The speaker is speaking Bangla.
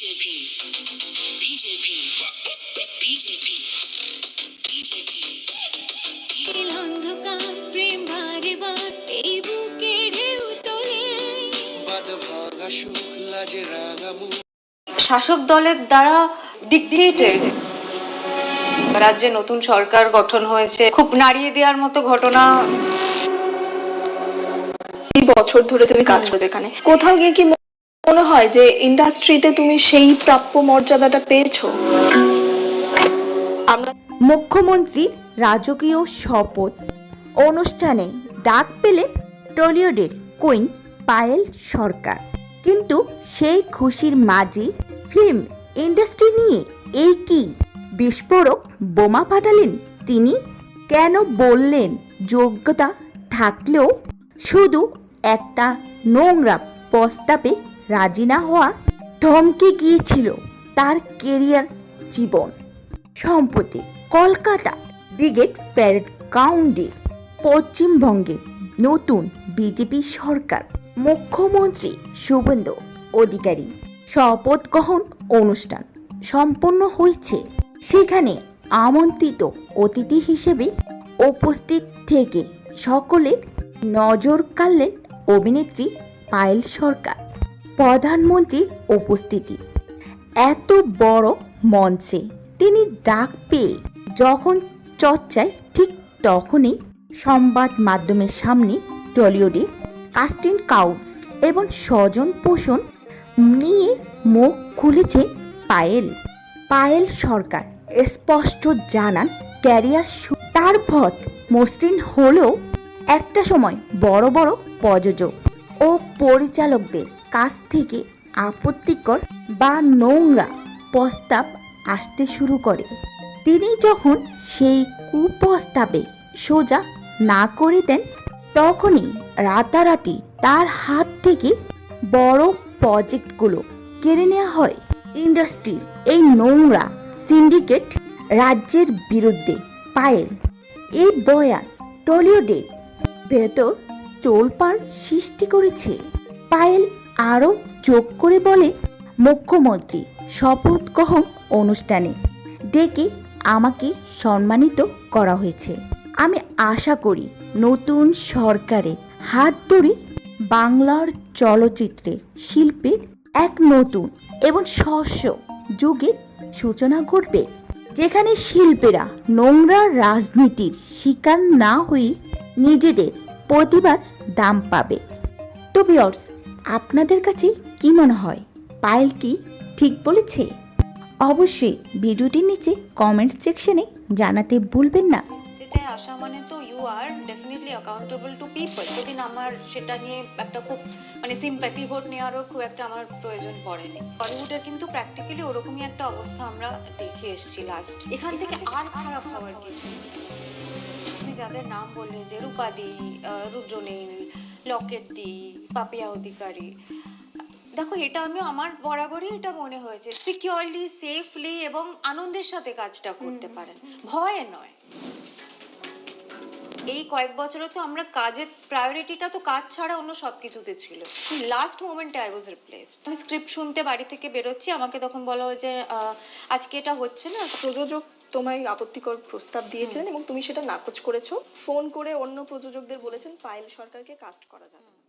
বিজেপি বিজেপি বিজেপি বিজেপি অন্ধকার প্রেম বারে বার এই বুকে ঢেউ তোলে বাদ ভাগা সুখ লাজে রাগামু শাসক দলের দ্বারা ডিক্টেটেড রাজ্যে নতুন সরকার গঠন হয়েছে, খুব নাড়িয়ে দেওয়ার মতো ঘটনা। এই বছর ধরে তুমি কাজ করো এখানে, কোথাও গিয়ে কি মনে হয় যে ইন্ডাস্ট্রিতে তুমি সেই প্রাপ্য মর্যাদাটা পেয়েছো? আমরা মুখ্যমন্ত্রীর রাজকীয় শপথ অনুষ্ঠানে ডাক পেলেন টলিউডের কুইন পায়েল সরকার, কিন্তু সেই খুশির মাঝে ফিল্ম ইন্ডাস্ট্রি নিয়ে এই কি বিস্ফোরক বোমা ফাটালেন তিনি? কেন বললেন যোগ্যতা থাকলেও শুধু একটা নোংরা প্রস্তাবে রাজি না হওয়া থমকে গিয়েছিল তার কেরিয়ার জীবন? সম্প্রতি কলকাতা ব্রিগেড প্যারেড গ্রাউন্ডে পশ্চিমবঙ্গের নতুন বিজেপি সরকার মুখ্যমন্ত্রী শুভেন্দু অধিকারী শপথ গ্রহণ অনুষ্ঠান সম্পন্ন হয়েছে। সেখানে আমন্ত্রিত অতিথি হিসেবে উপস্থিত থেকে সকলের নজর কাড়লেন অভিনেত্রী পায়েল সরকার। প্রধানমন্ত্রীর উপস্থিতি, এত বড় মঞ্চে তিনি ডাক পেয়ে যখন চর্চায়, ঠিক তখনই সংবাদ মাধ্যমের সামনে টলিউডে কাস্টিং কাউচ এবং স্বজন পোষণ নিয়ে মুখ খুলেছে পায়েল সরকার। স্পষ্ট জানান ক্যারিয়ার তার পথ মসৃণ হলেও একটা সময় বড় বড় প্রযোজক ও পরিচালকদের কাছ থেকে আপত্তিকর বা নোংরা প্রস্তাব আসতে শুরু করে। তিনি যখন সেই কুপ্রস্তাবে সোজা না করে দেন, তখনই রাতারাতি তার হাত থেকে বড় প্রজেক্টগুলো কেড়ে নেওয়া হয়। ইন্ডাস্ট্রির এই নোংরা সিন্ডিকেট রাজ্যের বিরুদ্ধে পায়েল এই বয়ান টলিউডের ভেতর তোলপাড় সৃষ্টি করেছে। পায়েল আরও যোগ করে বলে, মুখ্যমন্ত্রী শপথ গ্রহণ অনুষ্ঠানে ডেকে আমাকে সম্মানিত করা হয়েছে। আমি আশা করি নতুন সরকারের হাত ধরে বাংলার চলচ্চিত্রের শিল্পের এক নতুন এবং স্বচ্ছ যুগের সূচনা ঘটবে, যেখানে শিল্পীরা নোংরা রাজনীতির শিকার না হয়ে নিজেদের প্রতিভার দাম পাবে। তো ভিউয়ার্স, আপনাদের কাছে কি মনে হয়, পায়েল কি ঠিক বলেছে? অবশ্যই ভিডিওটির নিচে কমেন্ট সেকশনে জানাতে ভুলবেন না। আসা মানে তো you are definitely accountable to people. সেদিন আমার সেটা নিয়ে একটা খুব সিম্প্যাথি ভোট নেওয়ারও খুব একটা আমার প্রয়োজন পড়েনি। বলিউডের কিন্তু প্র্যাকটিক্যালি ওরকমই একটা অবস্থা আমরা দেখে এসেছি লাস্ট। এখান থেকে আর খারাপ হওয়ার কিছু নেই। আপনি যাদের নাম বললে যে রূপাদি, রুদ্রনীল, লকেট দি, পাপিয়া অধিকারী, দেখো এটা আমার বরাবরই এটা মনে হয়েছে সিকিউরলি, সেফলি এবং আনন্দের সাথে কাজটা করতে পারেন, ভয়ে নয়। এই কয়েক বছরে তো আমরা কাজের প্রায়োরিটিটা তো কাজ ছাড়া অন্য সব কিছুতে ছিল। লাস্ট মোমেন্টে আই ওয়াজ রিপ্লেসড। আমি স্ক্রিপ্ট শুনতে বাড়ি থেকে বেরোচ্ছি, আমাকে তখন বলা হয় যে আজকে এটা হচ্ছে না। প্রযোজক তোমায় আপত্তিকর প্রস্তাব দিয়েছেন এবং তুমি সেটা নাকচ করেছো। ফোন করে অন্য প্রযোজকদের বলেছেন পায়েল সরকারকে কাস্ট করা যাবে না।